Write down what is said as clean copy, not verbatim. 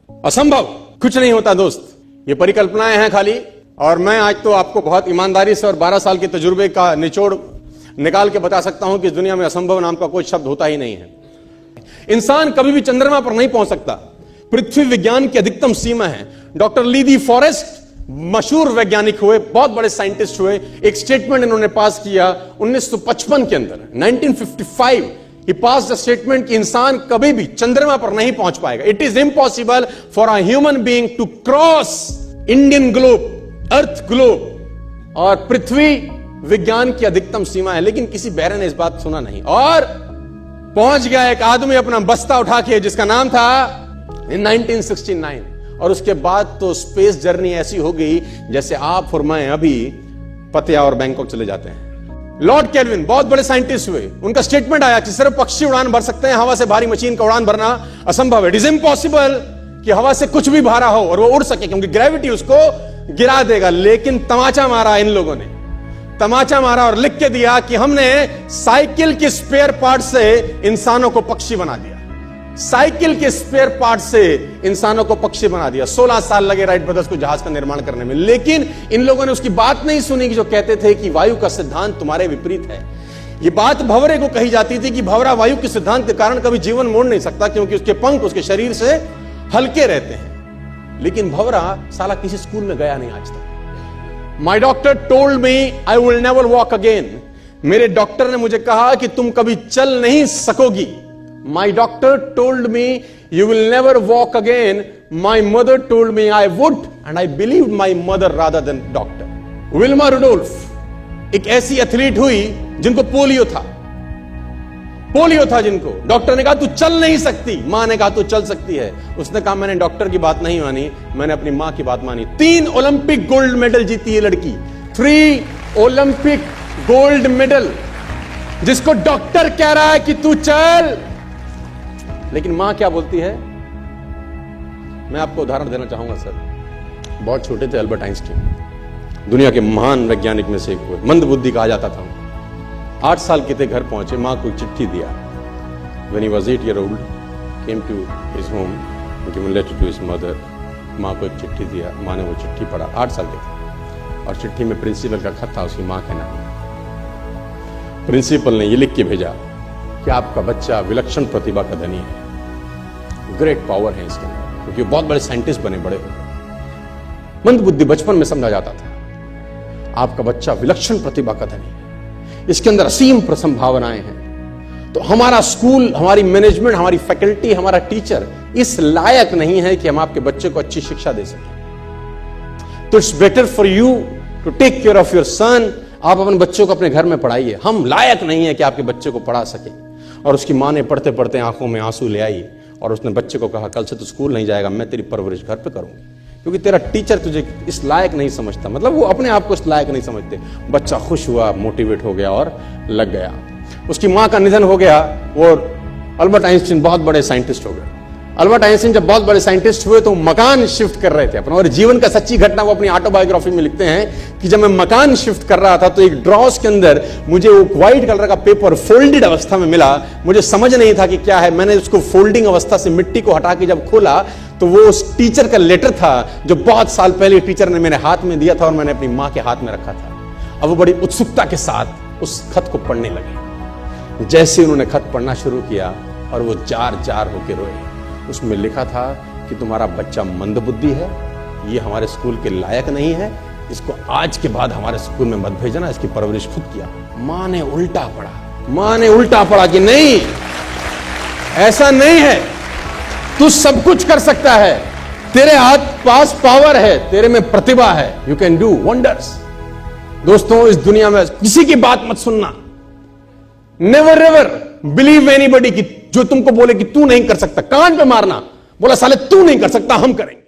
असंभव कुछ नहीं होता दोस्त, ये परिकल्पनाएं हैं खाली। और मैं आज तो आपको बहुत ईमानदारी से और 12 साल के तजुर्बे का निचोड़ निकाल के बता सकता हूं कि इस दुनिया में असंभव नाम का कोई शब्द होता ही नहीं है। इंसान कभी भी चंद्रमा पर नहीं पहुंच सकता, पृथ्वी विज्ञान की अधिकतम सीमा है। डॉक्टर ली दी फॉरेस्ट मशहूर वैज्ञानिक हुए, बहुत बड़े साइंटिस्ट हुए। एक स्टेटमेंट इन्होंने पास किया 1955 के अंदर, 1955 ही पास द स्टेटमेंट कि इंसान कभी भी चंद्रमा पर नहीं पहुंच पाएगा। It is impossible for a human being to cross Indian globe, earth globe. और पृथ्वी विज्ञान की अधिकतम सीमा है, लेकिन किसी बहरे ने इस बात सुना नहीं। और पहुंच गया एक आदमी अपना बस्ता उठा के, जिसका नाम था इन 1969। और उसके बाद तो स्पेस जर्नी ऐसी हो गई जैसे आप और मैं अभी पतिया और बैंकॉक चले जाते हैं। लॉर्ड केल्विन बहुत बड़े साइंटिस्ट हुए, उनका स्टेटमेंट आया कि सिर्फ पक्षी उड़ान भर सकते हैं, हवा से भारी मशीन का उड़ान भरना असंभव है। इट इज इम्पॉसिबल कि हवा से कुछ भी भारा हो और वो उड़ सके, क्योंकि ग्रेविटी उसको गिरा देगा। लेकिन तमाचा मारा इन लोगों ने, तमाचा मारा और लिख के दिया कि हमने साइकिल के स्पेयर पार्ट से इंसानों को पक्षी बना दिया। साइकिल के स्पेयर पार्ट से इंसानों को पक्षी बना दिया। 16 साल लगे राइट ब्रदर्स को जहाज का निर्माण करने में, लेकिन इन लोगों ने उसकी बात नहीं सुनी कि जो कहते थे कि वायु का सिद्धांत तुम्हारे विपरीत है। यह बात भंवरे को कही जाती थी कि भंवरा वायु के सिद्धांत के कारण कभी जीवन मोड़ नहीं सकता, क्योंकि उसके पंख उसके शरीर से हल्के रहते हैं। लेकिन भंवरा साला किसी स्कूल में गया नहीं आज तक। माई doctor told me I will never walk again. मेरे डॉक्टर ने मुझे कहा कि तुम कभी चल नहीं सकोगी। My doctor told me you will never walk again. My mother told me I would, and I believed my mother rather than doctor. Wilma Rudolph एक ऐसी एथलीट हुई जिनको पोलियो था, जिनको डॉक्टर ने कहा तू चल नहीं सकती, मां ने कहा तू चल सकती है। उसने कहा मैंने डॉक्टर की बात नहीं मानी, मैंने अपनी मां की बात मानी। 3 ओलंपिक गोल्ड मेडल जीती है लड़की, 3 ओलंपिक गोल्ड मेडल, जिसको डॉक्टर कह रहा है कि तू चल। लेकिन मां क्या बोलती है? मैं आपको उदाहरण देना चाहूंगा सर। बहुत छोटे थे अल्बर्ट आइंस्टीन, दुनिया के महान वैज्ञानिक में से एक हुए, मंद बुद्धि कहा जाता था। 8 साल के थे, घर पहुंचे, मां को चिट्ठी दिया। When he was 8 years old, came to his home, given letter to his mother. मां को एक चिट्ठी दिया, मां ने वो चिट्ठी पढ़ा। 8 साल के थे, और चिट्ठी में प्रिंसिपल का खत था उसकी मां के नाम। प्रिंसिपल ने ये लिख के भेजा कि आपका बच्चा विलक्षण प्रतिभा का धनी है, ग्रेट पावर है इसके अंदर, क्योंकि बहुत बड़े साइंटिस्ट बने, बड़े मंद बुद्धि बचपन में समझा जाता था। आपका बच्चा विलक्षण प्रतिभा का धनी है, इसके अंदर असीम संभावनाएं हैं। तो हमारा स्कूल, हमारी मैनेजमेंट, हमारी फैकल्टी, हमारा टीचर इस लायक नहीं है कि हम आपके बच्चे को अच्छी शिक्षा दे सकें। तो it's better for you to take care of your son. आप अपने बच्चों को अपने घर में पढ़ाइए, हम लायक नहीं है कि आपके बच्चे को पढ़ा सके। और उसकी मां ने पढ़ते पढ़ते आंखों में आंसू ले आई और उसने बच्चे को कहा कल से तू स्कूल नहीं जाएगा, मैं तेरी परवरिश घर पे करूंगी, क्योंकि तेरा टीचर तुझे इस लायक नहीं समझता। मतलब वो अपने आप को इस लायक नहीं समझते। बच्चा खुश हुआ, मोटिवेट हो गया और लग गया। उसकी मां का निधन हो गया, वो अल्बर्ट आइंस्टीन बहुत बड़े साइंटिस्ट हो गए। अल्बर्ट आइंस्टीन जब बहुत बड़े साइंटिस्ट हुए तो मकान शिफ्ट कर रहे थे अपना, और जीवन का सच्ची घटना वो अपनी ऑटोबायोग्राफी में लिखते हैं कि जब मैं मकान शिफ्ट कर रहा था तो एक ड्रॉस के अंदर मुझे वो व्हाइट कलर का पेपर फोल्डेड अवस्था में मिला। मुझे समझ नहीं था कि क्या है। मैंने उसको फोल्डिंग अवस्था से मिट्टी को हटा के जब खोला तो वो उस टीचर का लेटर था जो बहुत साल पहले टीचर ने मेरे हाथ में दिया था और मैंने अपनी मां के हाथ में रखा था। अब वो बड़ी उत्सुकता के साथ उस खत को पढ़ने लगे। जैसे उन्होंने खत पढ़ना शुरू किया और वो जार जार होके रोए। उसमें लिखा था कि तुम्हारा बच्चा मंद बुद्धि है, ये हमारे स्कूल के लायक नहीं है, इसको आज के बाद हमारे स्कूल में मत भेजना, इसकी परवरिश खुद किया। मां ने उल्टा पढ़ा कि नहीं, ऐसा नहीं है, तू सब कुछ कर सकता है, तेरे हाथ पास पावर है, तेरे में प्रतिभा है, यू कैन डू वंडर्स। दोस्तों, इस दुनिया में किसी की बात मत सुनना। नेवर एवर बिलीव एनीबॉडी कि जो तुमको बोले कि तू नहीं कर सकता, कान पे मारना, बोला साले तू नहीं कर सकता, हम करेंगे।